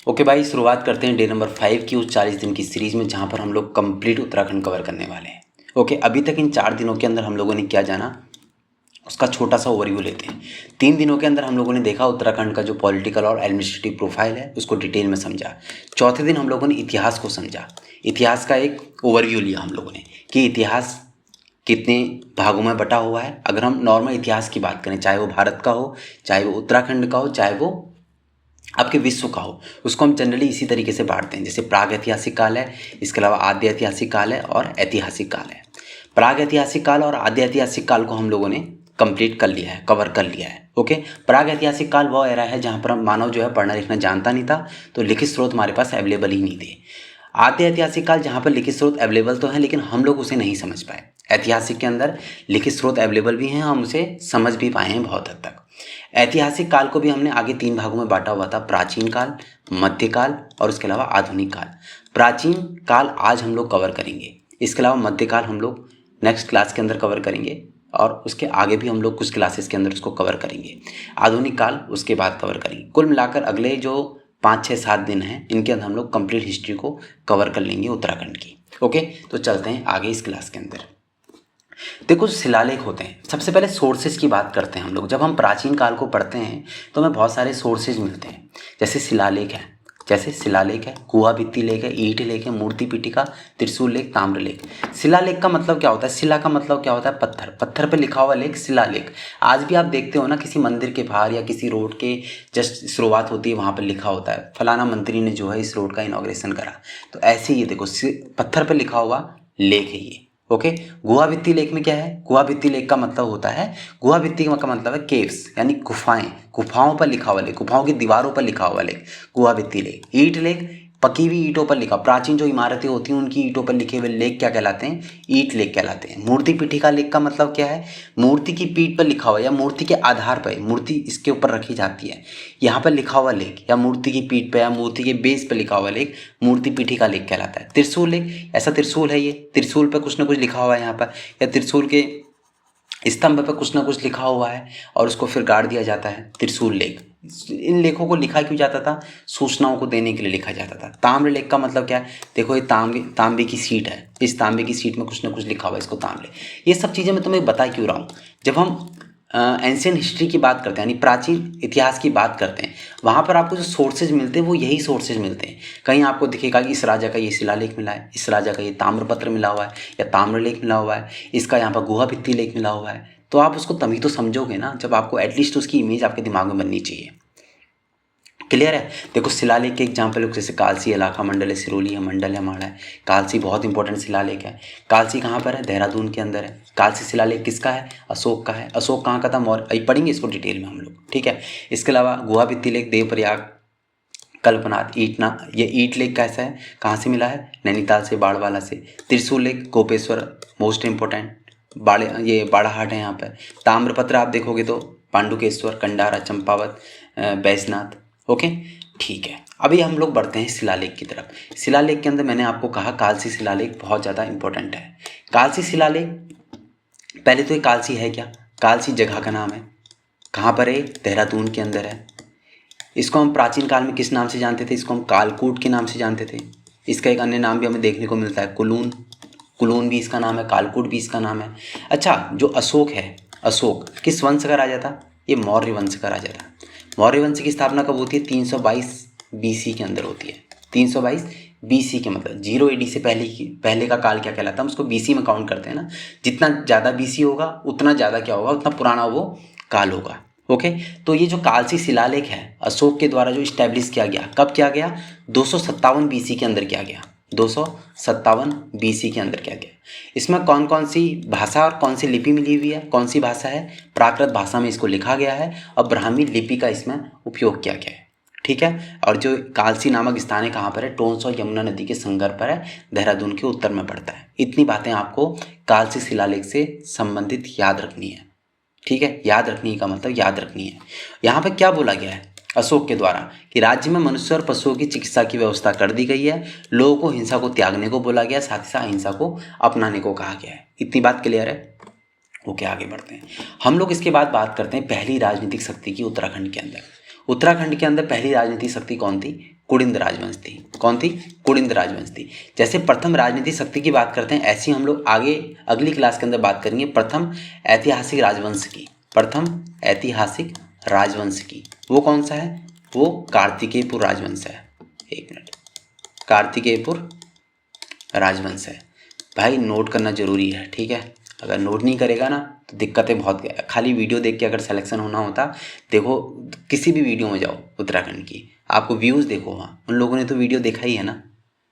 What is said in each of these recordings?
Okay भाई, शुरुआत करते हैं डे नंबर 5 की उस 40 दिन की सीरीज़ में, जहाँ पर हम लोग कंप्लीट उत्तराखंड कवर करने वाले हैं। ओके, अभी तक इन 4 दिनों के अंदर हम लोगों ने क्या जाना, उसका छोटा सा ओवरव्यू लेते हैं। 3 दिनों के अंदर हम लोगों ने देखा उत्तराखंड का जो पॉलिटिकल और एडमिनिस्ट्रेटिव प्रोफाइल है उसको डिटेल में समझा। चौथे दिन हम लोगों ने इतिहास को समझा, इतिहास का एक ओवरव्यू लिया हम लोगों ने कि इतिहास कितने भागों में बटा हुआ है। अगर हम नॉर्मल इतिहास की बात करें, चाहे वो भारत का हो, चाहे वो उत्तराखंड का हो, चाहे वो आपके विश्व का हो, उसको हम जनरली इसी तरीके से बांटते हैं। जैसे प्राग ऐतिहासिक काल है, इसके अलावा आद्य ऐतिहासिक काल है और ऐतिहासिक काल है। प्राग ऐतिहासिक काल और आद्य ऐतिहासिक काल को हम लोगों ने कंप्लीट कर लिया है, कवर कर लिया है। ओके, प्राग ऐतिहासिक काल वो एरा है जहाँ पर मानव जो है पढ़ना लिखना जानता नहीं था, तो लिखित स्रोत हमारे पास अवेलेबल ही नहीं थे। आद्य ऐतिहासिक काल जहाँ पर लिखित स्रोत अवेलेबल तो है, लेकिन हम लोग उसे नहीं समझ पाए। ऐतिहासिक के अंदर लिखित स्रोत अवेलेबल भी हैं, हम उसे समझ भी पाए हैं बहुत हद तक। ऐतिहासिक काल को भी हमने आगे 3 भागों में बांटा हुआ था, प्राचीन काल, मध्यकाल और उसके अलावा आधुनिक काल। प्राचीन काल आज हम लोग कवर करेंगे, इसके अलावा मध्यकाल हम लोग नेक्स्ट क्लास के अंदर कवर करेंगे और उसके आगे भी हम लोग कुछ क्लासेस के अंदर उसको कवर करेंगे। आधुनिक काल उसके बाद कवर करेंगे। कुल मिलाकर अगले जो 5, 6, 7 दिन हैं, इनके अंदर हम लोग कंप्लीट हिस्ट्री को कवर कर लेंगे उत्तराखंड की। ओके, तो चलते हैं आगे इस क्लास के अंदर। देखो, शिलालेख होते हैं। सबसे पहले सोर्सेज की बात करते हैं हम लोग। जब हम प्राचीन काल को पढ़ते हैं तो हमें बहुत सारे सोर्सेज मिलते हैं। जैसे शिलालेख है, कुआ भित्ति लेख है, ईंट लेख है, मूर्ति पीठिका, त्रिशूल लेख, ताम्र लेख। शिलालेख का मतलब क्या होता है? शिला का मतलब क्या होता है? पत्थर। पत्थर पे लिखा हुआ लेख शिलालेख। आज भी आप देखते हो ना, किसी मंदिर के बाहर या किसी रोड के जस्ट शुरुआत होती है, वहाँ पर लिखा होता है फलाना मंत्री ने जो है इस रोड का इनॉग्रेशन करा। तो ऐसे ही देखो, पत्थर पर लिखा हुआ लेख है ये। ओके, गुहा भित्ति लेख में क्या है? गुहा भित्ति लेख का मतलब होता है, गुहा भित्ति का मतलब है केव्स, यानी गुफाएं। गुफाओं पर लिखा हुआ लेख, गुफाओं की दीवारों पर लिखा हुआ लेख, गुहा भित्ति लेख। ईंट लेख, पकी हुई ईंटों पर लिखा, प्राचीन जो इमारतें होती हैं उनकी ईंटों पर लिखे हुए लेख क्या कहलाते हैं? ईंट लेख कहलाते हैं। मूर्ति पीठिका लेख का मतलब क्या है? मूर्ति की पीठ पर लिखा हुआ या मूर्ति के आधार पर, मूर्ति इसके ऊपर रखी जाती है, यहाँ पर लिखा हुआ लेख या मूर्ति की पीठ पर या मूर्ति के बेस पर लिखा हुआ लेख मूर्ति पीठिका लेख कहलाता है। त्रिशूल लेख, ऐसा त्रिशूल है, ये त्रिशूल पर कुछ ना कुछ लिखा हुआ है यहाँ पर, या त्रिशूल के स्तंभ पर कुछ ना कुछ लिखा हुआ है और उसको फिर गाड़ दिया जाता है, त्रिशूल लेख। इन लेखों को लिखा क्यों जाता था? सूचनाओं को देने के लिए लिखा जाता था। ताम्र लेख का मतलब क्या है? देखो, ये तांबे की सीट है, इस तांबे की सीट में कुछ ना कुछ लिखा हुआ है, इसको ताम्र। ये सब चीज़ें मैं तुम्हें बता क्यों रहा हूँ? जब हम एंशियंट हिस्ट्री की बात करते हैं, यानी प्राचीन इतिहास की बात करते हैं, वहाँ पर आपको जो सोर्सेज मिलते हैं वो यही सोर्सेज मिलते हैं। कहीं आपको दिखेगा कि इस राजा का ये शिलालेख मिला है, इस राजा का ये ताम्रपत्र मिला हुआ है या ताम्रलेख मिला हुआ है, इसका यहाँ पर गुहा भित्ति लेख मिला हुआ है, तो आप उसको तभी तो समझोगे ना जब आपको एटलीस्ट उसकी इमेज आपके दिमाग में बननी चाहिए। क्लियर है? देखो, शिलालेख के एग्जाम्पल जैसे कालसी इलाका मंडल है, सिरोली है, मंडल है, माड़ा है। कालसी बहुत इंपॉर्टेंट शिलालेख है। कालसी कहाँ पर है? देहरादून के अंदर है। कालसी शिलालेख किसका है? अशोक का है। अशोक कहाँ का था? मौर्य। पढ़ेंगे इसको डिटेल में हम लोग, ठीक है। इसके अलावा गुहा भित्ति लेख देवप्रयाग, कल्पनाथ, ईटना, ये ईट लेख कैसा है? कहाँ से मिला है? नैनीताल से, बाड़वाला से। त्रिशूल लेख गोपेश्वर, मोस्ट इंपॉर्टेंट, ये बाड़ाहाट है यहाँ पर। ताम्रपत्र आप देखोगे तो पांडुकेश्वर, कंडारा, चंपावत, बैजनाथ। ओके, ठीक है। अभी हम लोग बढ़ते हैं शिलालेख की तरफ। शिलालेख के अंदर मैंने आपको कहा कालसी शिलालेख बहुत ज़्यादा इंपॉर्टेंट है। कालसी शिलालेख, पहले तो ये कालसी है क्या? कालसी जगह का नाम है। कहाँ पर है? देहरादून के अंदर है। इसको हम प्राचीन काल में किस नाम से जानते थे? इसको हम कालकूट के नाम से जानते थे। इसका एक अन्य नाम भी हमें देखने को मिलता है, कुलून। कुलून भी इसका नाम है, कालकूट भी इसका नाम है। अच्छा, जो अशोक है, अशोक किस वंश का राजा था? ये मौर्य वंश का राजा था। मौर्य वंश की स्थापना कब होती है? 322 BC के अंदर होती है। 322 BC के मतलब 0 AD से पहले का काल क्या कहलाता है? हम उसको BC में काउंट करते हैं ना। जितना ज़्यादा BC होगा उतना ज़्यादा क्या होगा? उतना पुराना वो काल होगा। ओके, तो ये जो कालसी शिलालेख है अशोक के द्वारा जो इस्टेब्लिश किया गया, कब किया गया? 257 BC के अंदर किया गया। 257 BC के अंदर किया गया। इसमें कौन कौन सी भाषा और कौन सी लिपि मिली हुई है? कौन सी भाषा है? प्राकृत भाषा में इसको लिखा गया है और ब्राह्मी लिपि का इसमें उपयोग किया गया है, ठीक है। और जो कालसी नामक स्थान है कहाँ पर है? टोंस और यमुना नदी के संगम पर है, देहरादून के उत्तर में पड़ता है। इतनी बातें आपको कालसी शिलालेख से संबंधित याद रखनी है, ठीक है। याद रखने का मतलब याद रखनी है। यहाँ पर क्या बोला गया है अशोक के द्वारा कि राज्य में मनुष्य और पशुओं की चिकित्सा की व्यवस्था कर दी गई है। लोगों को हिंसा को त्यागने को बोला गया, साथ ही साथ अहिंसा को अपनाने को कहा गया है। इतनी बात क्लियर है? ओके, आगे बढ़ते हैं हम लोग। इसके बाद बात करते हैं पहली राजनीतिक शक्ति की उत्तराखंड के अंदर। उत्तराखंड के अंदर पहली राजनीतिक शक्ति कौन थी? कुड़िंद राजवंश थी। कौन थी? कुड़िंद राजवंश थी। जैसे प्रथम राजनीतिक शक्ति की बात करते हैं, ऐसी हम लोग आगे अगली क्लास के अंदर बात करेंगे प्रथम ऐतिहासिक राजवंश की। प्रथम ऐतिहासिक राजवंश की वो कौन सा है? वो कार्तिकेयपुर राजवंश है। एक मिनट, कार्तिकेयपुर राजवंश है। भाई नोट करना जरूरी है, ठीक है? अगर नोट नहीं करेगा ना तो दिक्कतें बहुत, खाली वीडियो देख के अगर सिलेक्शन होना होता, देखो किसी भी वीडियो में जाओ उत्तराखंड की, आपको व्यूज़ देखो वहाँ, उन लोगों ने तो वीडियो देखा ही है ना।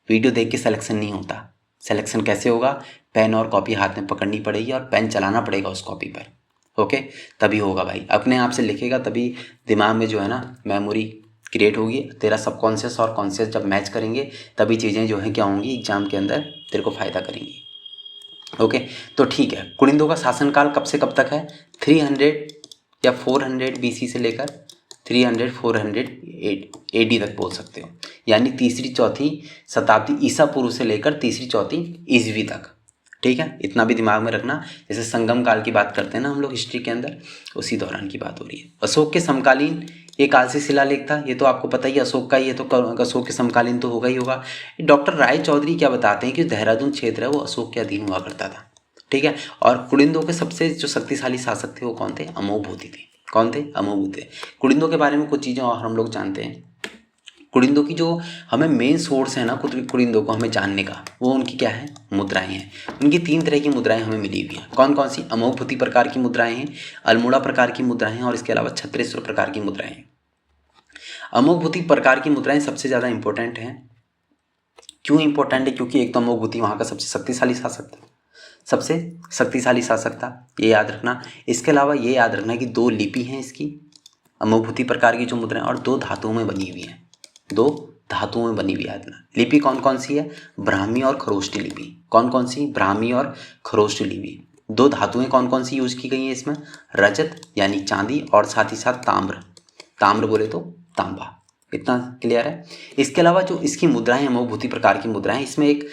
वीडियो देख के सिलेक्शन नहीं होता। सिलेक्शन कैसे होगा? पेन और कॉपी हाथ में पकड़नी पड़ेगी और पेन चलाना पड़ेगा उस कॉपी पर, ओके, तभी होगा भाई। अपने आप से लिखेगा तभी दिमाग में जो है ना मेमोरी क्रिएट होगी। तेरा सबकॉन्शियस और कॉन्शियस जब मैच करेंगे तभी चीज़ें जो हैं क्या होंगी, एग्जाम के अंदर तेरे को फ़ायदा करेंगी। ओके, तो ठीक है, कुड़िंदों का शासनकाल कब से कब तक है? 300 या 400 BC से लेकर 300-400 AD तक बोल सकते हो, यानी तीसरी चौथी शताब्दी ईसा पूर्व से लेकर तीसरी चौथी ईसवी तक, ठीक है? इतना भी दिमाग में रखना। जैसे संगम काल की बात करते हैं ना हम लोग हिस्ट्री के अंदर, उसी दौरान की बात हो रही है। अशोक के समकालीन ये कालसी शिलालेख था, ये तो आपको पता ही, अशोक का ही है तो अशोक के समकालीन तो होगा ही होगा। डॉक्टर राय चौधरी क्या बताते हैं कि देहरादून क्षेत्र है वो अशोक के अधीन हुआ करता था, ठीक है? और कुड़िंदों के सबसे जो शक्तिशाली शासक थे वो कौन थे? अमोघभूति थे। कौन थे? अमोघभूति थे। कुड़िंदों के बारे में कुछ चीज़ें और हम लोग जानते हैं। कुड़िंदों की जो हमें मेन सोर्स है ना कुड़िंदों को हमें जानने का, वो उनकी क्या है? मुद्राएं हैं। उनकी 3 तरह की मुद्राएं हमें मिली हुई हैं। कौन कौन सी? अमोघभूति प्रकार की मुद्राएं हैं, अल्मोड़ा प्रकार की मुद्राएं हैं और इसके अलावा छत्रेश्वर प्रकार की मुद्राएं हैं। अमोघभूति प्रकार की मुद्राएं सबसे ज़्यादा इंपॉर्टेंट हैं। क्यों इंपॉर्टेंट है? क्योंकि एक तो अमोघभूति वहाँ का सबसे शक्तिशाली शासक था, सबसे शक्तिशाली शासक था, ये याद रखना। इसके अलावा ये याद रखना कि 2 लिपि हैं इसकी, अमोघभूति प्रकार की जो मुद्राएं, और 2 धातुओं में बनी हुई हैं। 2 धातुओं में बनी हुई है। लिपि कौन कौन सी है? ब्राह्मी और खरोष्टी लिपि। कौन कौन सी? ब्राह्मी और खरोष्टी लिपि। 2 धातुएं कौन कौन सी यूज की गई हैं इसमें? रजत यानी चांदी और साथ ही साथ ताम्र, ताम्र बोले तो तांबा। इतना क्लियर है? इसके अलावा जो इसकी मुद्राएं अमोघभूति प्रकार की मुद्राएं, इसमें एक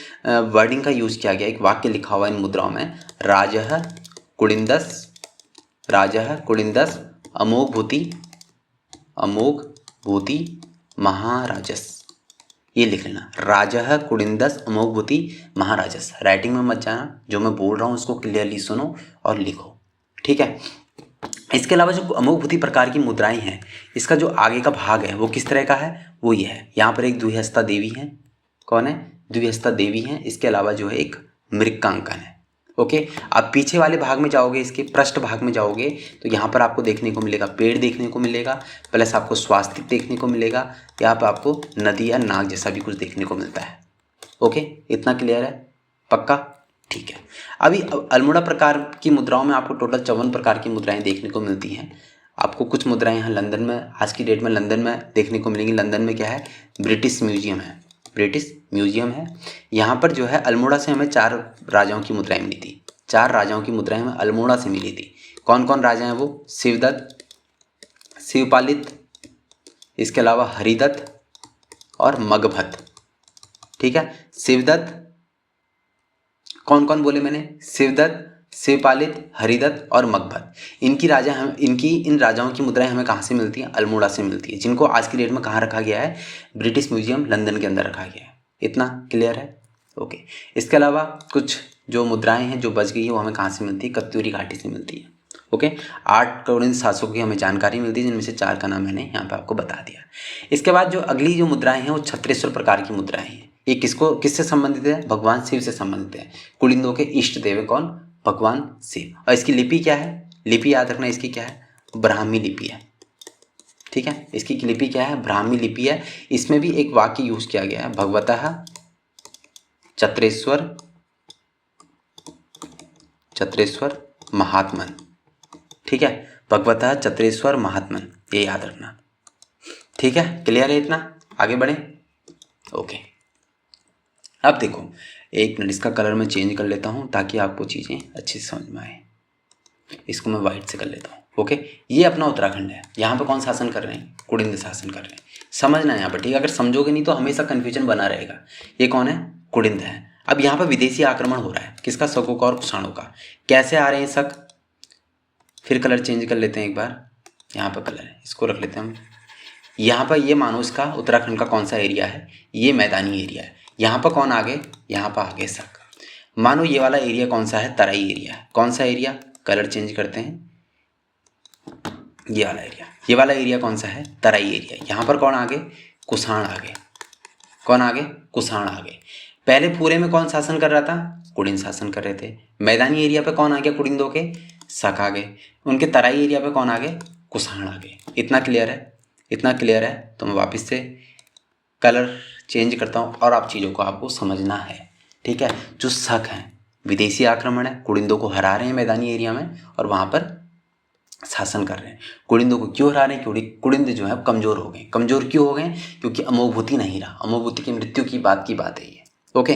वर्डिंग का यूज किया गया, एक वाक्य लिखा हुआ इन मुद्राओं में, राजः कुड़िंदस, राजः कुड़िंदस अमोघभूति, अमोघभूति महाराजस। ये लिख लेना, राजः कुड़िंदस अमोघभूति महाराजस। राइटिंग में मत जाना, जो मैं बोल रहा हूँ उसको क्लियरली सुनो और लिखो, ठीक है? इसके अलावा जो अमोघभूति प्रकार की मुद्राएं हैं, इसका जो आगे का भाग है वो किस तरह का है? वो ये है, यहाँ पर एक द्विहस्ता देवी है। कौन है? द्विहस्ता देवी है। इसके अलावा जो है एक मृक्कांकन है, ओके। आप पीछे वाले भाग में जाओगे, इसके पृष्ठ भाग में जाओगे तो यहाँ पर आपको देखने को मिलेगा पेड़ देखने को मिलेगा, प्लस आपको स्वास्तिक देखने को मिलेगा, यहाँ पर आपको नदी या नाग जैसा भी कुछ देखने को मिलता है, ओके। इतना क्लियर है? पक्का? ठीक है। अभी अल्मोड़ा प्रकार की मुद्राओं में आपको टोटल 54 प्रकार की मुद्राएं देखने को मिलती हैं। आपको कुछ मुद्राएं यहाँ लंदन में, आज की डेट में लंदन में देखने को मिलेंगी। लंदन में क्या है? ब्रिटिश म्यूजियम है, ब्रिटिश म्यूजियम है। यहाँ पर जो है अल्मोड़ा से हमें 4 राजाओं की मुद्राएं मिली थी। 4 राजाओं की मुद्राएं हमें अल्मोड़ा से मिली थी। कौन कौन राजा हैं वो? शिवदत्त, शिवपालित, इसके अलावा हरिदत्त और मगभद्द, ठीक है। शिवदत्त, कौन कौन बोले मैंने? शिवदत्त, शिवपालित, हरिदत्त और मगभद्द। इन राजाओं की मुद्राएं हमें कहाँ से मिलती हैं? अल्मोड़ा से मिलती है, जिनको आज की डेट में कहाँ रखा गया है? ब्रिटिश म्यूजियम लंदन के अंदर रखा गया है। इतना क्लियर है? ओके। इसके अलावा कुछ जो मुद्राएं हैं जो बच गई है वो हमें कहाँ से मिलती है? कत्यूरी घाटी से मिलती है, ओके। 8 कुड़िंद शासकों की हमें जानकारी मिलती है, जिनमें से 4 का नाम मैंने यहाँ पे आपको बता दिया। इसके बाद जो अगली जो मुद्राएं हैं वो छत्रेश्वर प्रकार की मुद्राएं हैं। ये किससे संबंधित है? भगवान शिव से संबंधित है। कुड़िंदों के इष्ट देव है कौन? भगवान शिव। और इसकी लिपि क्या है? लिपि याद रखना, इसकी क्या है? ब्राह्मी लिपि है, ठीक है। इसकी लिपि क्या है? ब्राह्मी लिपि है। इसमें भी एक वाक्य यूज किया गया है, भगवतः चत्रेश्वर, चत्रेश्वर महात्मन, ठीक है। भगवतः चत्रेश्वर महात्मन, ये याद रखना, ठीक है। क्लियर है? इतना आगे बढ़े, ओके। अब देखो, एक मिनट, इसका कलर मैं चेंज कर लेता हूँ ताकि आपको चीज़ें अच्छी से समझ में आए। इसको मैं वाइट से कर लेता हूँ, ओके। ये अपना उत्तराखंड है। यहाँ पे कौन शासन कर रहे हैं? कुड़िंद शासन कर रहे हैं। समझना यहाँ पर, ठीक है। अगर समझोगे नहीं तो हमेशा कन्फ्यूजन बना रहेगा। ये कौन है? कुड़िंद है। अब यहाँ पर विदेशी आक्रमण हो रहा है, किसका? शकों का और कुषाणों का। कैसे आ रहे हैं शक? फिर कलर चेंज कर लेते हैं एक बार। यहाँ पर कलर है, इसको रख लेते हैं हम यहाँ पर ये मानो इसका उत्तराखंड का कौन सा एरिया है, ये मैदानी एरिया है। यहाँ पर कौन आगे, यहाँ पर आगे शक। मानो ये वाला एरिया कौन सा है, तराई एरिया है। कौन सा एरिया, कलर चेंज करते हैं, ये वाला एरिया। ये वाला एरिया कौन सा है, तराई एरिया। यहाँ पर कौन आगे, कुषाण आगे। कौन आगे, कुषाण आगे। पहले पूरे में कौन शासन कर रहा था, कुडिन शासन कर रहे थे। मैदानी एरिया पे कौन आ गया, कुडिनों के शक आ गए। उनके तराई एरिया पे कौन आ गए, कुषाण आ गए। इतना क्लियर है, इतना क्लियर है। तो मैं वापस से कलर चेंज करता हूँ और आप चीज़ों को आपको समझना है, ठीक है। जो शक है विदेशी आक्रमण है, कुडिनों को हरा रहे हैं मैदानी एरिया में और वहाँ पर शासन कर रहे हैं। कुडिनों को क्यों हरा रहे हैं, क्योंकि कुडिन जो है कमज़ोर हो गए। कमज़ोर क्यों हो गए, क्योंकि अमोघभूति नहीं रहा। अमोघभूति की मृत्यु की बात है ये, ओके।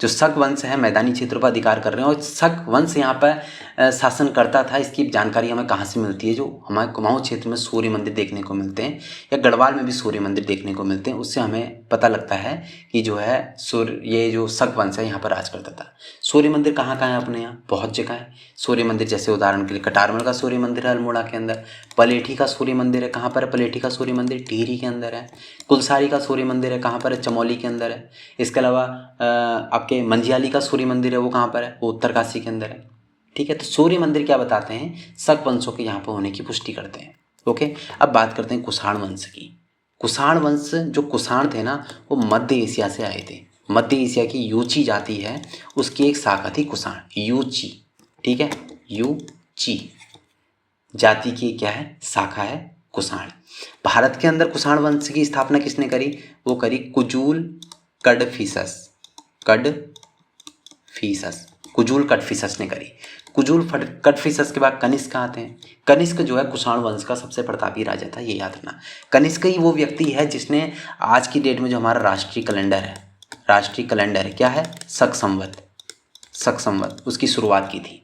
जो शक वंश है मैदानी क्षेत्रों पर अधिकार कर रहे हैं और शक वंश यहाँ पर शासन करता था। इसकी जानकारी हमें कहाँ से मिलती है, जो हमारे कुमाऊं क्षेत्र में सूर्य मंदिर देखने को मिलते हैं या गढ़वाल में भी सूर्य मंदिर देखने को मिलते हैं, उससे हमें पता लगता है कि जो है ये जो शक वंश है यहाँ पर राज करता था। सूर्य मंदिर कहाँ कहाँ है अपने यहाँ, बहुत जगह है सूर्य मंदिर। जैसे उदाहरण के लिए कटारमल का सूर्य मंदिर है अल्मोड़ा के अंदर। पलेठी का सूर्य मंदिर है, कहाँ पर है पलेठी का सूर्य मंदिर, टिहरी के अंदर है। कुलसारी का सूर्य मंदिर है, कहाँ पर है, चमोली के अंदर है। इसके अलावा आपके मंजियाली का सूर्य मंदिर है, वो कहाँ पर है, वो उत्तरकाशी के अंदर है, ठीक है। तो सूर्य मंदिर क्या बताते हैं, शक वंशों के यहाँ पर होने की पुष्टि करते हैं, ओके। अब बात करते हैं कुषाण वंश की। कुषाण वंश, जो कुषाण थे ना, वो मध्य एशिया से आए थे। मध्य एशिया की यूची जाति है, उसकी एक शाखा थी कुषाण, यूची, ठीक है। यूची जाति की क्या है, शाखा है कुषाण। भारत के अंदर कुषाण वंश की स्थापना किसने करी, वो करी कुजूल कडफिसस। कुजूल कडफिसस ने करी। कुजूल कडफिसस के बाद कनिष्क आते हैं। कनिष्क जो है कुषाण वंश का सबसे प्रतापी राजा था, ये याद रखना। कनिष्क ही वो व्यक्ति है जिसने आज की डेट में जो हमारा राष्ट्रीय कैलेंडर है क्या है, शक संवत, उसकी शुरुआत की थी।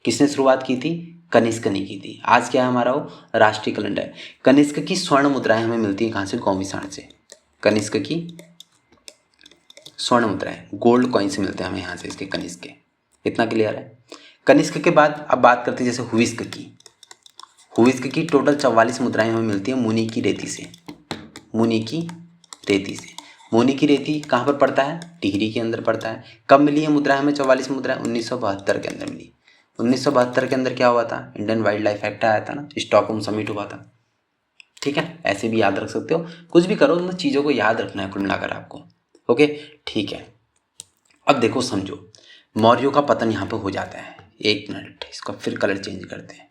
किसने शुरुआत की थी, कनिष्क ने की थी। आज क्या है हमारा वो राष्ट्रीय कैलेंडर। कनिष्क की स्वर्ण मुद्राएं हमें मिलती है कहाँ से, गौमिसाण से। कनिष्क की स्वर्ण मुद्राएं गोल्ड कॉइन से मिलते हैं हमें यहाँ से, इसके कनिष्क के। इतना क्लियर है। कनिष्क के बाद अब बात करते हैं जैसे हुविस्क की टोटल 44 मुद्राएं हमें मिलती है मुनि की रेती से। मुनि की रेती कहाँ पर पड़ता है, टिहरी के अंदर पड़ता है। कब मिली है मुद्राएं हमें 44 मुद्राएं, 1972 के अंदर मिली। 1972 के अंदर क्या हुआ था, इंडियन वाइल्ड लाइफ एक्ट आया था ना, स्टॉकहोम समिट हुआ था, ठीक है। ऐसे भी याद रख सकते हो, कुछ भी करो, उन चीज़ों को याद रखना है कुल मिलाकर आपको, ओके, ठीक है। अब देखो समझो, मौर्यों का पतन यहाँ पे हो जाता है। एक मिनट, इसका फिर कलर चेंज करते हैं।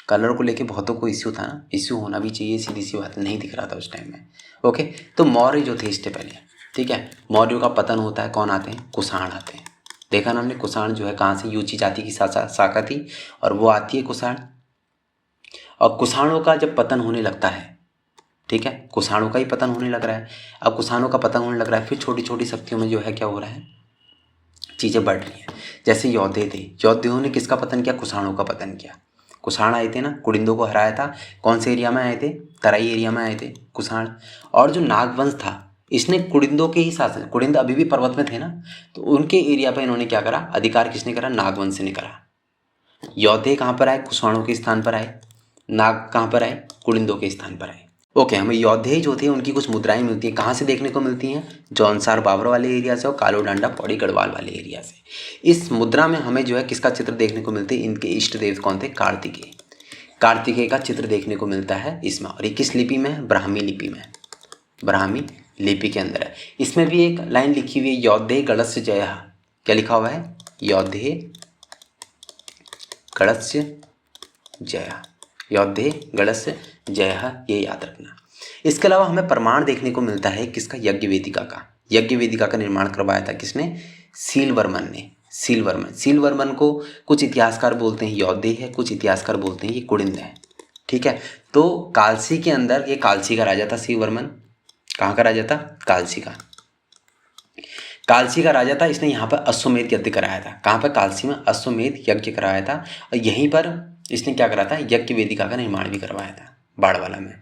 कलर को लेके बहुतों को इश्यू था ना, इश्यू होना भी चाहिए, सीधी सी बात, नहीं दिख रहा था उस टाइम में, ओके। तो मौर्य जो थे इससे पहले, ठीक है, मौर्यों का पतन होता है, कौन आते हैं, कुषाण आते हैं। देखा ना हमने, कुषाण जो है कहाँ से, यूची जाति की शाखा थी और वो आती है कुषाण। और कुषाणों का जब पतन होने लगता है, ठीक है, कुषाणों का ही पतन होने लग रहा है। अब कुषाणों का पतन होने लग रहा है, फिर छोटी छोटी शक्तियों में जो है क्या हो रहा है, चीज़ें बढ़ रही हैं। जैसे योद्धे थे, योद्धों ने किसका पतन किया, कुषाणों का पतन किया। कुषाण आए थे ना, कुडिंदों को हराया था। कौन से एरिया में आए थे, तराई एरिया में आए थे कुषाण। और जो नागवंश था, इसने कुडिंदों के ही शासन, कुडिंद अभी भी पर्वत में थे ना, तो उनके एरिया पर इन्होंने क्या करा, अधिकार किसने करा, नागवंश ने करा। योद्धे कहाँ पर आए, कुषाणों के स्थान पर आए। नाग कहाँ पर आए, कुडिंदों के स्थान पर आए, ओके। हमें योद्धे जो थे उनकी कुछ मुद्राएं मिलती हैं, कहाँ से देखने को मिलती हैं, जौनसार बाबर वाले एरिया से और कालो डांडा पौड़ी गढ़वाल वाले एरिया से। इस मुद्रा में हमें जो है किसका चित्र देखने को मिलते हैं, इनके इष्ट देव कौन थे, कार्तिकेय का चित्र देखने को मिलता है इसमें। और ये किस लिपि में है, ब्राह्मी लिपि के अंदर है। इसमें भी एक लाइन लिखी हुई है, योद्धे गणस्य जय। क्या लिखा हुआ है, योद्धे गणस्य जय, ये याद रखना। इसके अलावा हमें प्रमाण देखने को मिलता है किसका, यज्ञ वेदिका का निर्माण करवाया था किसने, सीलवर्मन ने। सीलवर्मन को कुछ इतिहासकार बोलते हैं योद्धे है, कुछ इतिहासकार बोलते हैं ये कुडिंद है, ठीक है। तो कालसी के अंदर ये कालसी का राजा था सीलवर्मन। कहाँ का राजा था, कालसी का राजा था। इसने यहाँ पर अश्वमेध यज्ञ कराया था। कहाँ पर, कालसी में अश्वमेध यज्ञ कराया था। और यहीं पर इसने क्या करा था, यज्ञ वेदिका का निर्माण भी करवाया था, बाड़वाला में।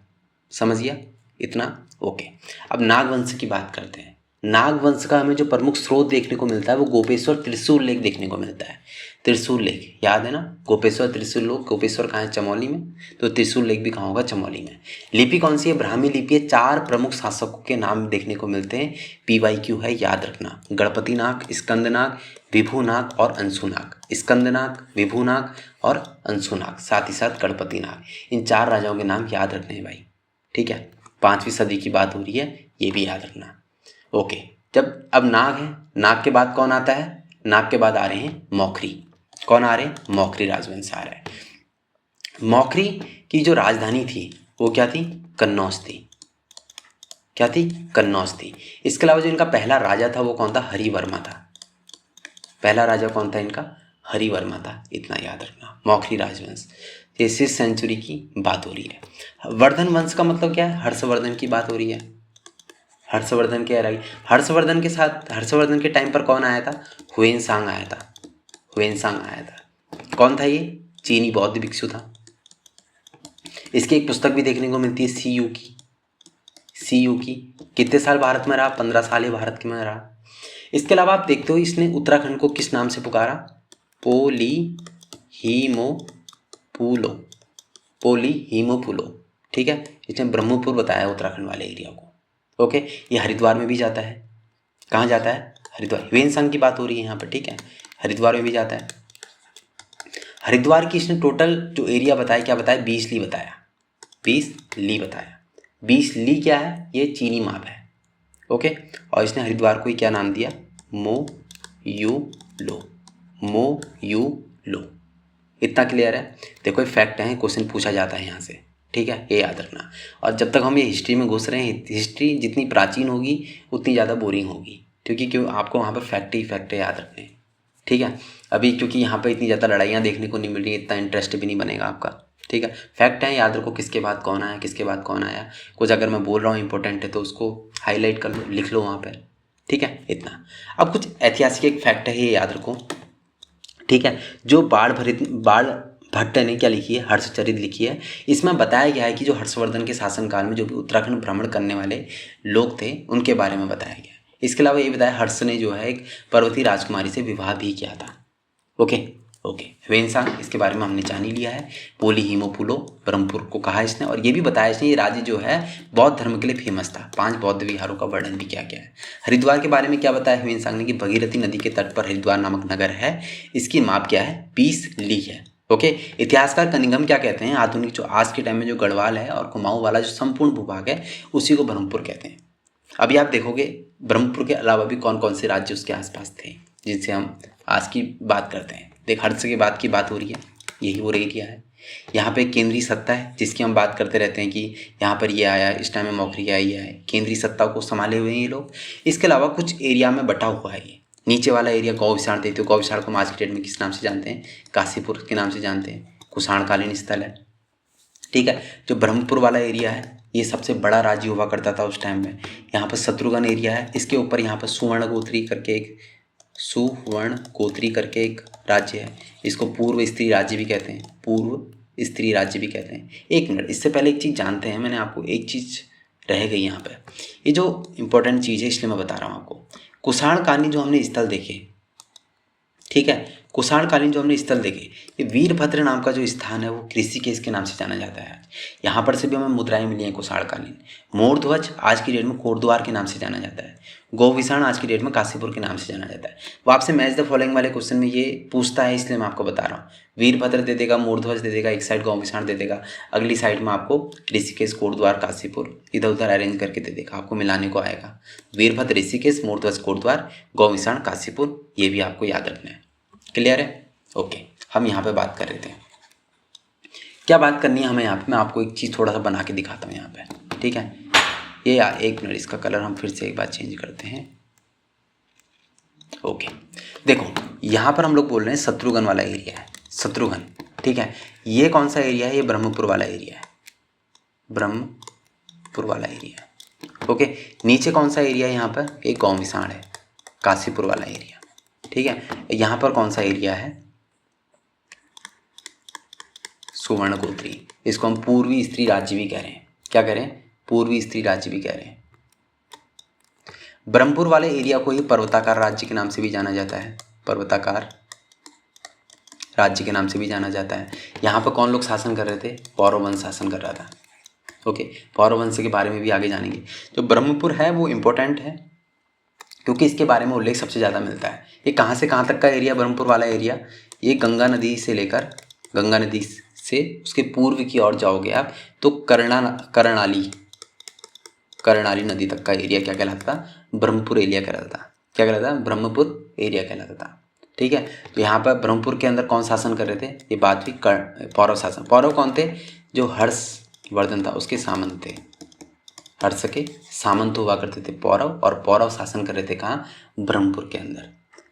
समझ गया इतना, ओके। अब नागवंश की बात करते हैं। नाग वंश का हमें जो प्रमुख स्रोत देखने को मिलता है वो गोपेश्वर त्रिशूल लेक देखने को मिलता है। त्रिशूल लेक याद है ना, गोपेश्वर त्रिशूल लेक, गोपेश्वर कहाँ है, चमोली में, तो त्रिशूल लेक भी कहाँ होगा, चमोली में। लिपि कौन सी है, ब्राह्मी लिपि है। 4 प्रमुख शासकों के नाम देखने को मिलते हैं। PYQ है, याद रखना, गणपतिनाग, स्कंदनाग, विभुनाग और अंशुनाग। स्कंदनाग, विभुनाग और अंशुनाग, साथ ही साथ गणपतिनाग, इन 4 राजाओं के नाम याद रखने हैं भाई, ठीक है। 5वीं सदी की बात हो रही है, ये भी याद रखना। ओके, जब अब नाग है, नाग के बाद कौन आता है, नाग के बाद आ रहे हैं मौखरी। कौन आ रहे हैं, मौखरी राजवंश आ रहा है। मौखरी की जो राजधानी थी वो क्या थी, कन्नौज थी। क्या थी, कन्नौज थी। इसके अलावा जो इनका पहला राजा था वो कौन था, हरिवर्मा था। पहला राजा कौन था इनका, हरिवर्मा था, इतना याद रखना। मौखरी राजवंश, ये 6th सेंचुरी की बात हो रही है। वर्धन वंश का मतलब क्या है, हर्षवर्धन की बात हो रही है। हर्षवर्धन के रही, हर्षवर्धन के साथ, हर्षवर्धन के टाइम पर कौन आया था, हुएनसांग आया था। हुएनसांग आया था। कौन था ये, चीनी बौद्ध भिक्षु था। इसकी एक पुस्तक भी देखने को मिलती है, CU की। CU की कितने साल भारत में रहा, 15 साल ही भारत में रहा। इसके अलावा आप देखते हो इसने उत्तराखंड को किस नाम से पुकारा, पोलीहीमोपुलो, पोलीहीमोपुलो, ठीक है। इसने ब्रह्मपुर बताया उत्तराखंड वाले एरिया को। ओके, ये हरिद्वार में भी जाता है। कहाँ जाता है, हरिद्वार। हुएनसांग की बात हो रही है यहाँ पर, ठीक है, हरिद्वार में भी जाता है। हरिद्वार की इसने टोटल जो एरिया बताया, क्या बताया, 20 ली बताया, 20 ली बताया। 20 ली क्या है, ये चीनी माप है। ओके, और इसने हरिद्वार को ही क्या नाम दिया, मो यू लो, मो यू लो। इतना क्लियर है। देखो ये फैक्ट है, क्वेश्चन पूछा जाता है यहाँ से, ठीक है, ये याद रखना। और जब तक हम ये हिस्ट्री में घुस रहे हैं, हिस्ट्री जितनी प्राचीन होगी उतनी ज़्यादा बोरिंग होगी, क्योंकि आपको वहाँ पर फैक्ट ही फैक्ट याद रखने, ठीक है। अभी क्योंकि यहाँ पर इतनी ज़्यादा लड़ाइयाँ देखने को नहीं मिल रही, इतना इंटरेस्ट भी नहीं बनेगा आपका, ठीक है। फैक्ट है, याद रखो किसके बाद कौन आया, किसके बाद कौन आया। कुछ अगर मैं बोल रहा हूँ इंपॉर्टेंट है तो उसको हाईलाइट कर लो, लिख लो वहाँ पर, ठीक है, इतना। अब कुछ ऐतिहासिक एक फैक्ट है, ये याद रखो, ठीक है। जो बाढ़ भट्ट ने क्या लिखी है, हर्षचरित लिखी है। इसमें बताया गया है कि जो हर्षवर्धन के शासनकाल में जो भी उत्तराखंड भ्रमण करने वाले लोग थे उनके बारे में बताया गया है। इसके अलावा ये बताया हर्ष ने जो है एक पर्वतीय राजकुमारी से विवाह भी किया था। ओके ओके, हुएनसांग, इसके बारे में हमने जान ही लिया है। पोलीहीमोपुलो, ब्रह्मपुर को कहा इसने, और ये भी बताया इसने ये राज्य जो है बौद्ध धर्म के लिए फेमस था। 5 बौद्ध विहारों का वर्णन भी किया गया है। हरिद्वार के बारे में क्या बताया हुएनसांग ने कि भगीरथी नदी के तट पर हरिद्वार नामक नगर है, इसकी माप क्या है, 20 ली है। ओके, इतिहासकार कनिंघम क्या कहते हैं, आधुनिक जो आज के टाइम में जो गढ़वाल है और कुमाऊं वाला जो संपूर्ण भूभाग है उसी को ब्रह्मपुर कहते हैं। अभी आप देखोगे ब्रह्मपुर के अलावा भी कौन कौन से राज्य उसके आसपास थे जिनसे हम आज की बात करते हैं। देख, हर्ष के बाद की बात हो रही है, यही वो एरिया है। यहाँ पे केंद्रीय सत्ता है जिसकी हम बात करते रहते हैं कि यहाँ पर ये आया, इस टाइम में मौखरी आया, ये है, केंद्रीय सत्ता को संभाले हुए हैं ये लोग। इसके अलावा कुछ एरिया में बटा हुआ है ये। नीचे वाला एरिया गौविसाण देते हो, गौविसाण को हम आज की डेट में किस नाम से जानते हैं, काशीपुर के नाम से जानते हैं, कुषाणकालीन स्थल है, ठीक है। जो ब्रह्मपुर वाला एरिया है ये सबसे बड़ा राज्य हुआ करता था उस टाइम में। यहाँ पर शत्रुघ्न एरिया है, इसके ऊपर यहाँ पर सुवर्णगोत्री करके एक राज्य है। इसको पूर्व स्त्री राज्य भी कहते हैं, पूर्व स्त्री राज्य भी कहते हैं। एक मिनट, इससे पहले एक चीज़ जानते हैं, मैंने आपको एक चीज़ रह गई यहाँ पे, ये जो इम्पोर्टेंट चीज़ है इसलिए मैं बता रहा हूँ आपको। कुषाणकालीन जो हमने स्थल देखे, ठीक है, कुषाणकालीन जो हमने स्थल देखे, ये वीरभद्र नाम का जो स्थान है वो ऋषिकेश के नाम से जाना जाता है। यहाँ पर से भी हमें मुद्राएं मिली हैं कुषाणकालीन। मोरध्वज आज की डेट में कोटद्वार के नाम से जाना जाता है। गौविसाण आज की डेट में काशीपुर के नाम से जाना जाता है। वो आपसे मैच द फॉलोइंग वाले क्वेश्चन में ये पूछता है, इसलिए मैं आपको बता रहा हूँ। वीरभद्र दे देगा, मोरध्वज दे देगा, एक साइड गौविसाण दे देगा, अगली साइड में आपको ऋषिकेश, कोटद्वार, काशीपुर इधर उधर अरेंज करके दे देगा, आपको मिलाने को आएगा। वीरभद्र ऋषिकेश, मोरध्वज कोटद्वार, गौविसाण काशीपुर, ये भी आपको याद रखना है। क्लियर है? ओके, हम यहाँ पे बात कर रहे थे, क्या बात करनी है हमें यहाँ पे, मैं आपको एक चीज़ थोड़ा सा बना के दिखाता हूँ यहाँ पे, ठीक है। ये एक मिनट, इसका कलर हम फिर से एक बार चेंज करते हैं। ओके, देखो यहाँ पर हम लोग बोल रहे हैं शत्रुघ्न वाला एरिया है, शत्रुघ्न, ठीक है। ये कौन सा एरिया है, ये ब्रह्मपुर वाला एरिया है, ब्रह्मपुर वाला एरिया है। ओके, नीचे कौन सा एरिया है यहाँ पर, एक गौविसाण है, काशीपुर वाला एरिया, ठीक है। यहाँ पर कौन सा एरिया है, सुवर्णगोत्री, इसको हम पूर्वी स्त्री राज्य भी कह रहे हैं। क्या कह रहे हैं, पूर्वी स्त्री राज्य भी कह रहे हैं। ब्रह्मपुर वाले एरिया को ही पर्वताकार राज्य के नाम से भी जाना जाता है, पर्वताकार राज्य के नाम से भी जाना जाता है। यहाँ पर कौन लोग शासन कर रहे थे? पौरव वंश शासन कर रहा था। ओके, पौरव वंश के बारे में भी आगे जानेंगे। जो ब्रह्मपुर है वो इम्पोर्टेंट है क्योंकि इसके बारे में उल्लेख सबसे ज़्यादा मिलता है। ये कहाँ से कहाँ तक का एरिया, ब्रह्मपुर वाला एरिया, ये गंगा नदी से लेकर, गंगा नदी से उसके पूर्व की ओर जाओगे आप तो कर्णाली नदी तक का एरिया क्या कहलाता था? ब्रह्मपुर एरिया कहलाता था। क्या कहलाता था? ब्रह्मपुर एरिया कहलाता था। ठीक है, तो यहाँ पर ब्रह्मपुर के अंदर कौन शासन कर रहे थे? ये बात हुई पौरव शासन। पौरव कौन थे? जो हर्षवर्धन था उसके सामंत थे, हर्ष के सामंत हुआ करते थे पौरव, और पौरव शासन कर रहे थे कहाँ? ब्रह्मपुर के अंदर।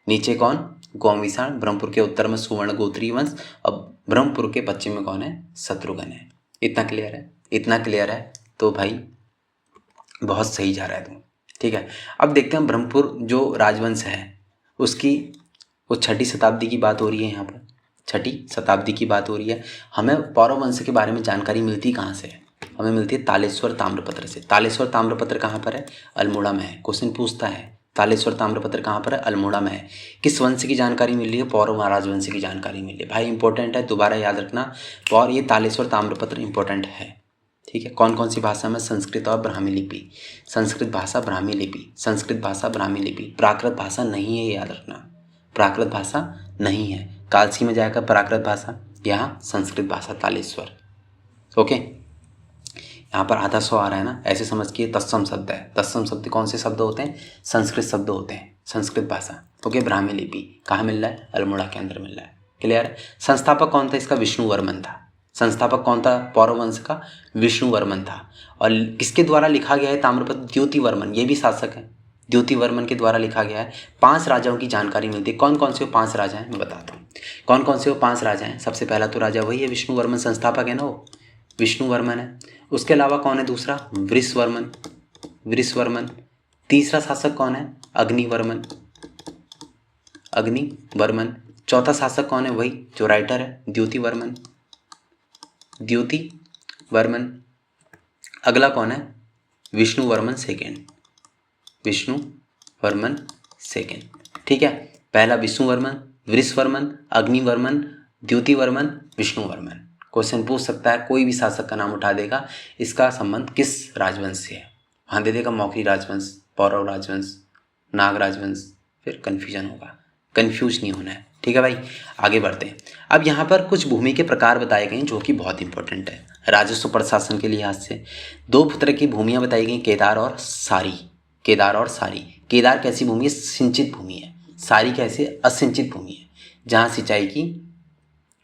नीचे कौन? गौमिसाण। ब्रह्मपुर के उत्तर में सुवर्ण गोत्रीय वंश, और ब्रह्मपुर के पश्चिम में कौन है? शत्रुघ्न है। इतना क्लियर है? इतना क्लियर है तो भाई बहुत सही जा रहा है तू। ठीक है, अब देखते हैं ब्रह्मपुर जो राजवंश है उसकी वो 6ठी शताब्दी की बात हो रही है। यहाँ पर 6ठी शताब्दी की बात हो रही है। हमें पौरव वंश के बारे में जानकारी मिलती कहाँ से है? हमें मिलती है तालेश्वर ताम्रपत्र से। तालेश्वर ताम्रपत्र कहाँ पर है? अल्मोड़ा में है। क्वेश्चन पूछता है तालेश्वर ताम्रपत्र कहाँ पर है? अल्मोड़ा में है। किस वंश की जानकारी मिल रही है? पौरव राजवंश की जानकारी मिल रही है। भाई इंपॉर्टेंट है, दोबारा याद रखना। और ये तालेश्वर ताम्रपत्र इंपॉर्टेंट है। ठीक है, कौन कौन सी भाषा में? संस्कृत और ब्राह्मी लिपि। संस्कृत भाषा, ब्राह्मी लिपि, संस्कृत भाषा, ब्राह्मी लिपि। प्राकृत भाषा नहीं है, याद रखना, प्राकृत भाषा नहीं है। कालसी में जाएगा प्राकृत भाषा, यहाँ संस्कृत भाषा तालेश्वर। ओके, यहाँ पर आधा 100 आ रहा है ना, ऐसे समझ के तत्सम शब्द है। तत्सम शब्द कौन से शब्द होते हैं? संस्कृत शब्द होते हैं, संस्कृत भाषा। ओके, ब्राह्मी लिपि कहाँ मिल रहा है? अल्मोड़ा के अंदर मिल रहा है। क्लियर है? संस्थापक कौन था इसका? विष्णुवर्मन था। संस्थापक कौन था पौरव वंश का? विष्णुवर्मन था। और किसके द्वारा लिखा गया है ताम्रपत्र? द्योतिवर्मन, ये भी शासक है। द्योतिवर्मन के द्वारा लिखा गया है। 5 राजाओं की जानकारी मिलती है। कौन कौन से वो 5 राजा हैं मैं बताता हूँ। कौन कौन से वो 5 राजा हैं? सबसे पहला तो राजा वही है विष्णुवर्मन, संस्थापक है ना वो, विष्णुवर्मन है। उसके अलावा कौन है दूसरा? वृषवर्मन, वृषवर्मन। तीसरा शासक कौन है? अग्निवर्मन, अग्निवर्मन। चौथा शासक कौन है? वही जो राइटर है, द्योतिवर्मन, द्योतिवर्मन। अगला कौन है? Vishnuvarman second, Vishnuvarman second. ठीक है, पहला विष्णुवर्मन, वृषवर्मन, अग्निवर्मन, द्योतिवर्मन, विष्णुवर्मन। क्वेश्चन पूछ सकता है, कोई भी शासक का नाम उठा देगा, इसका संबंध किस राजवंश से है? वहाँ दे देगा मौखरी राजवंश, पौरव राजवंश, नाग राजवंश, फिर कन्फ्यूजन होगा। कन्फ्यूज नहीं होना है। ठीक है भाई, आगे बढ़ते हैं। अब यहाँ पर कुछ भूमि के प्रकार बताए गए हैं जो कि बहुत इंपॉर्टेंट है राजस्व प्रशासन के लिहाज से। 2 तरह की भूमियाँ बताई गई, केदार और सारी। केदार और सारी। केदार कैसी भूमि है? सिंचित भूमि है। सारी कैसे? असिंचित भूमि है, जहाँ सिंचाई की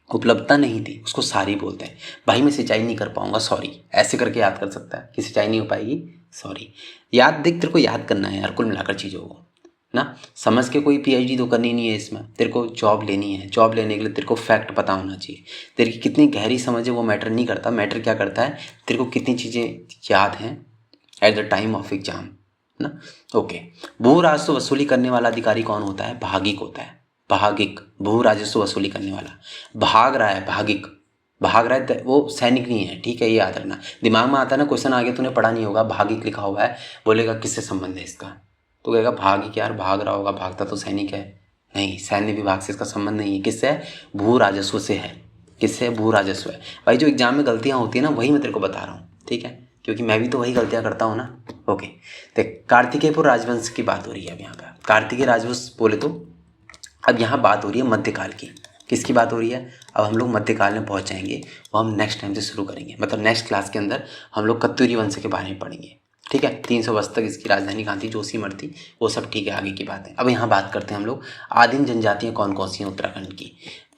उपलब्धता नहीं थी, उसको सारी बोलते हैं। भाई मैं सिंचाई नहीं कर पाऊंगा, सॉरी, ऐसे करके याद कर सकता है कि सिंचाई नहीं हो पाएगी, सॉरी। याद देख, तेरे को याद करना है यार, कुल मिलाकर चीज़ों को ना समझ के। कोई पीएचडी तो करनी नहीं है इसमें, तेरे को जॉब लेनी है। जॉब लेने के लिए तेरे को फैक्ट पता होना चाहिए। तेरे की कितनी गहरी समझ है वो मैटर नहीं करता, मैटर क्या करता है, तेरे को कितनी चीज़ें याद हैं at the time of exam ना। ओके, भू राजस्व वसूली करने वाला अधिकारी कौन होता है? भागिक होता है, भागिक। भू राजस्व वसूली करने वाला भाग रहा है, भागिक भाग रहा है, वो सैनिक नहीं है। ठीक है, ये याद रखना। दिमाग में आता है ना क्वेश्चन, आगे तूने पढ़ा नहीं होगा, भागिक लिखा हुआ है, बोलेगा किससे संबंध है इसका, तो कहेगा भागिक, यार भाग रहा होगा, भागता तो सैनिक है। नहीं, सैन्य विभाग से इसका संबंध नहीं है। किससे है? भू राजस्व से है। किससे? भू राजस्व है। भाई जो एग्जाम में गलतियाँ होती है ना, वही मैं तेरे को बता रहा हूँ। ठीक है, क्योंकि मैं भी तो वही गलतियाँ करता हूँ ना। ओके, देख कार्तिकेयपुर राजवंश की बात हो रही है अब यहाँ पर। कार्तिकेय राजवंश बोले तो अब यहाँ बात हो रही है मध्यकाल की। किसकी बात हो रही है? अब हम लोग मध्यकाल में पहुँच जाएंगे, वो हम नेक्स्ट टाइम से शुरू करेंगे, मतलब नेक्स्ट क्लास के अंदर हम लोग कत्यूरी वंश के बारे में पढ़ेंगे। ठीक है, 300 वर्ष तक इसकी राजधानी कहाँ थी? जोशीमठ थी। वो सब ठीक है, आगे की बात है। अब यहाँ बात करते हैं हम लोग आदिम जनजातियाँ कौन कौन सी हैं उत्तराखंड की।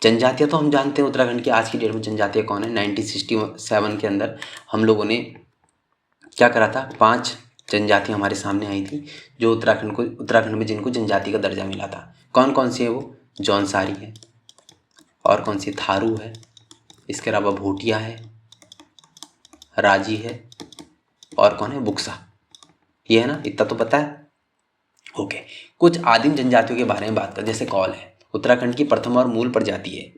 जनजातियाँ तो हम जानते हैं उत्तराखंड की, आज की डेट में जनजातियाँ कौन है? 1967 के अंदर हम लोगों ने क्या करा था? 5 जनजातियाँ हमारे सामने आई थी जो उत्तराखंड में जिनको जनजाति का दर्जा मिला था। कौन कौन सी है वो? जौनसारी है, और कौन सी? थारू है, इसके अलावा भोटिया है, राजी है, और कौन है? बुक्सा। ये है ना, इतना तो पता है। ओके, कुछ आदिम जनजातियों के बारे में बात कर, जैसे कौल है, उत्तराखंड की प्रथम और मूल प्रजाति है।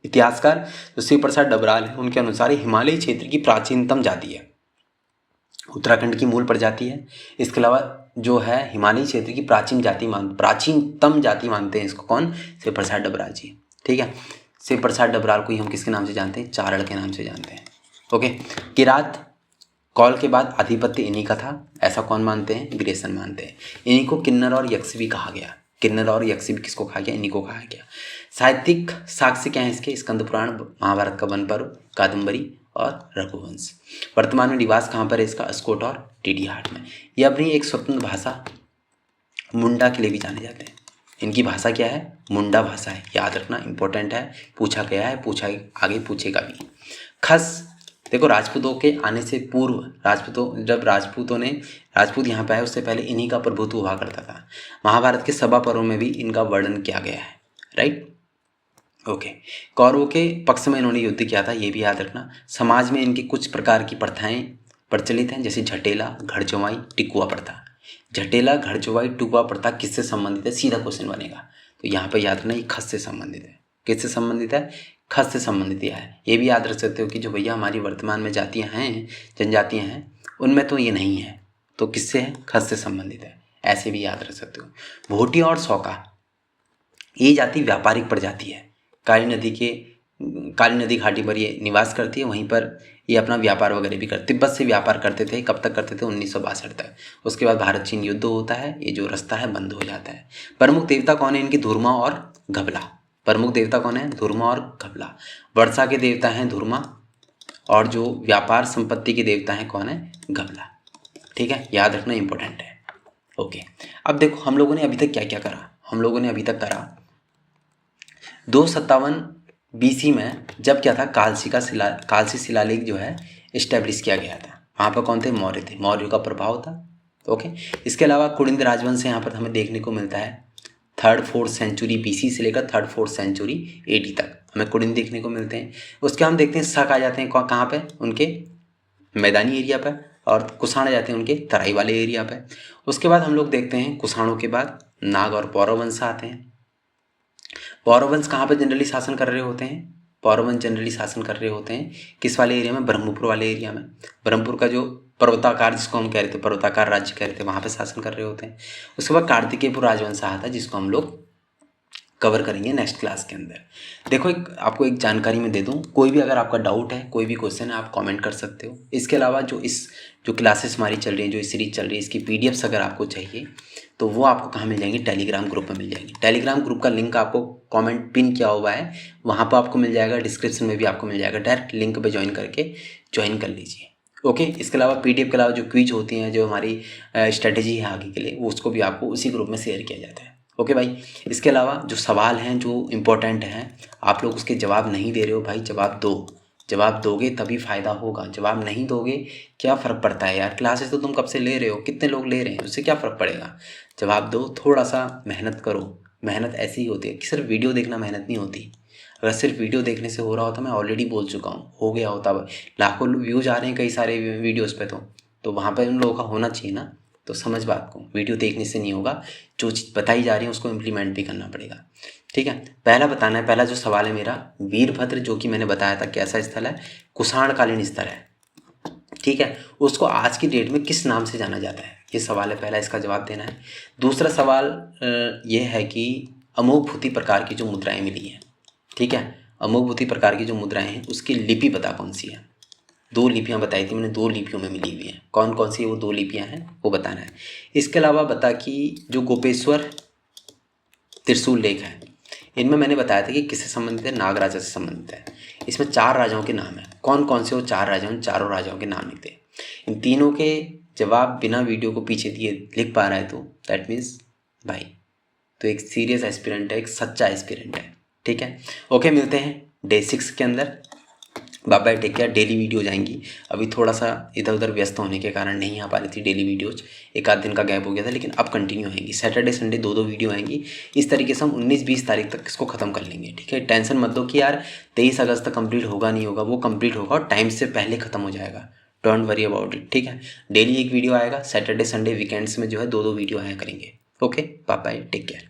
इतिहासकार जो शिव प्रसाद डबराल है, उनके अनुसार हिमालयी क्षेत्र की प्राचीनतम जाति है, उत्तराखंड की मूल प्रजाति है। इसके अलावा जो है हिमालयी क्षेत्र की प्राचीनतम जाति मानते हैं इसको कौन? शिव प्रसाद डबराल जी। ठीक है, शिव प्रसाद डबराल को ही हम किसके नाम से जानते हैं? चारण के नाम से जानते हैं। ओके, किरात कौल के बाद आधिपत्य इन्हीं का था, ऐसा कौन मानते हैं? ग्रेसन मानते हैं। इन्हीं को किन्नर और यक्ष भी कहा गया। किन्नर और यक्ष भी किसको कहा गया? इन्हीं को कहा गया। साहित्यिक साक्ष्य क्या है इसके? स्कंद पुराण, महाभारत का वन पर्व, कादम्बरी और रघुवंश। वर्तमान में निवास कहाँ पर है इसका? अस्कोट और टीडी हाट में। ये अपनी एक स्वतंत्र भाषा मुंडा के लिए भी जाने जाते हैं। इनकी भाषा क्या है? मुंडा भाषा है, याद रखना, इंपॉर्टेंट है, पूछा गया है, आगे पूछेगा भी। खस, देखो राजपूतों के आने से पूर्व जब राजपूत यहाँ पे आए उससे पहले इन्हीं का प्रभुत्व हुआ करता था। महाभारत के सभा पर्वों में भी इनका वर्णन किया गया है, राइट। ओके, कौरवों के पक्ष में इन्होंने युद्ध किया था, ये भी याद रखना। समाज में इनकी कुछ प्रकार की प्रथाएं प्रचलित हैं, जैसे झटेला, घर जमाई, टिकुआ प्रथा। झटेला, घर जमाई, टिकुआ प्रथा किससे संबंधित है? सीधा क्वेश्चन बनेगा, तो यहाँ पे याद रखना ये खस से संबंधित है। किससे संबंधित है? खस से संबंधित है। ये भी याद रख सकते हो कि जो भैया हमारी वर्तमान में जातियाँ हैं, जनजातियाँ हैं, उनमें तो ये नहीं है, तो किससे है? खस से संबंधित है, ऐसे भी याद रख सकते हो। भोटी और सौका, ये जाति व्यापारिक प्रजाति है। काली नदी घाटी पर ये निवास करती है, वहीं पर ये अपना व्यापार वगैरह भी करते। तिब्बत से व्यापार करते थे, कब तक करते थे? 1962 तक। उसके बाद भारत चीन युद्ध होता है, ये जो रास्ता है बंद हो जाता है। प्रमुख देवता कौन है इनकी? धुरमा और घबला। प्रमुख देवता कौन है? धुरमा और घबला। वर्षा के देवता हैं धुरमा, और जो व्यापार संपत्ति के देवता हैं कौन है? घबला। ठीक है, याद रखना, इंपॉर्टेंट है। ओके, अब देखो हम लोगों ने अभी तक क्या क्या करा। हम लोगों ने अभी तक करा 257 BC में जब क्या था? कालसी शिलालेख जो है इस्टेब्लिश किया गया था। वहाँ पर कौन थे? मौर्य थे, मौर्यों का प्रभाव था। ओके, इसके अलावा कुलिंद राजवंश यहाँ पर हमें देखने को मिलता है 3rd-4th सेंचुरी BC से लेकर 3rd-4th सेंचुरी AD तक हमें कुलिंद देखने को मिलते हैं। उसके हम देखते हैं शक आ जाते हैं कहाँ पे? उनके मैदानी एरिया पर, और कुषाण आ जाते हैं उनके तराई वाले एरिया पे। उसके बाद हम लोग देखते हैं कुषाणों के बाद नाग और पौरव वंश आते हैं। पौरव वंश कहाँ पर जनरली शासन कर रहे होते हैं? पौरव वंश जनरली शासन कर रहे होते हैं किस वाले एरिया में? ब्रह्मपुर वाले एरिया में। ब्रह्मपुर का जो पर्वताकार, जिसको हम कह रहे थे पर्वताकार राज्य कह रहे थे, वहाँ पे शासन कर रहे होते हैं। उसके बाद कार्तिकेयपुर राजवंश आता है, जिसको हम लोग कवर करेंगे नेक्स्ट क्लास के अंदर। देखो आपको एक जानकारी में दे दूं, कोई भी अगर आपका डाउट है, कोई भी क्वेश्चन है, आप कमेंट कर सकते हो। इसके अलावा जो क्लासेस हमारी चल रही है, जो इस सीरीज चल रही है, इसकी PDFs अगर आपको चाहिए तो वो आपको कहाँ मिल जाएंगे? टेलीग्राम ग्रुप में मिल जाएंगे। टेलीग्राम ग्रुप का लिंक आपको कमेंट पिन किया हुआ है, वहाँ पर आपको मिल जाएगा, डिस्क्रिप्शन में भी आपको मिल जाएगा। डायरेक्ट लिंक पर ज्वाइन कर लीजिए। ओके, इसके अलावा PDF के अलावा जो क्विज होती हैं, जो हमारी स्ट्रेटेजी है आगे के लिए, वो उसको भी आपको उसी ग्रुप में शेयर किया जाता है। ओके भाई, इसके अलावा जो सवाल हैं जो इम्पोर्टेंट हैं, आप लोग उसके जवाब नहीं दे रहे हो भाई, जवाब दो। जवाब दोगे तभी फ़ायदा होगा, जवाब नहीं दोगे क्या फ़र्क पड़ता है यार? क्लासेस तो तुम कब से ले रहे हो, कितने लोग ले रहे हैं, उससे क्या फ़र्क पड़ेगा? जवाब दो, थोड़ा सा मेहनत करो। मेहनत ऐसी ही होती है कि सिर्फ वीडियो देखना मेहनत नहीं होती। अगर सिर्फ वीडियो देखने से हो रहा होता, मैं ऑलरेडी बोल चुका हूँ, हो गया होता। लाखों व्यूज़ आ रहे हैं कई सारे वीडियोज़ पे, तो वहाँ पर उन लोगों का होना चाहिए ना। तो समझ बात को, वीडियो देखने से नहीं होगा, जो चीज़ बताई जा रही है उसको इम्प्लीमेंट भी करना पड़ेगा। ठीक है, पहला बताना है, पहला जो सवाल है मेरा, वीरभद्र जो कि मैंने बताया था कैसा स्थल है? कुषाणकालीन स्तर है। ठीक है, उसको आज की डेट में किस नाम से जाना जाता है? ये सवाल है पहला, इसका जवाब देना है। दूसरा सवाल ये है कि अमोघभूति प्रकार की जो मुद्राएं मिली हैं, ठीक है, अमोघभूति प्रकार की जो मुद्राएं हैं उसकी लिपि पता कौन सी है? 2 लिपियाँ बताई थी मैंने, 2 लिपियों में मिली हुई हैं। कौन कौन सी वो 2 लिपियाँ हैं वो बताना है। इसके अलावा बता कि जो गोपेश्वर त्रिशूल लेख है, इनमें मैंने बताया था कि किससे संबंधित है? नाग राजा से संबंधित है। इसमें 4 राजाओं के नाम हैं। कौन कौन से वो 4 राजा? उन चारों राजाओं के नाम लिखते हैं। इन तीनों के जवाब बिना वीडियो को पीछे दिए लिख पा रहा है तो दैट मीन्स भाई तो एक सीरियस एस्पिरेंट है, एक सच्चा एस्पिरेंट है। ठीक है, ओके, मिलते हैं Day 6 के अंदर। Bye bye, take care. Daily video जाएंगी। अभी थोड़ा सा इधर उधर व्यस्त होने के कारण नहीं आ पा रही थी डेली वीडियोज, एक आध दिन का गैप हो गया था, लेकिन अब कंटिन्यू आएंगी। सैटरडे संडे 2 वीडियो आएंगी। इस तरीके से हम 19-20 तारीख तक इसको ख़त्म कर लेंगे। ठीक है, टेंशन मत दो कि यार 23 अगस्त तक कंप्लीट होगा नहीं होगा, वो कंप्लीट होगा और टाइम से पहले ख़त्म हो जाएगा। Don't worry about it. ठीक है, डेली एक वीडियो आएगा। सैटरडे संडे वीकेंड्स में जो है 2 वीडियो आया करेंगे। Okay, bye bye, take care.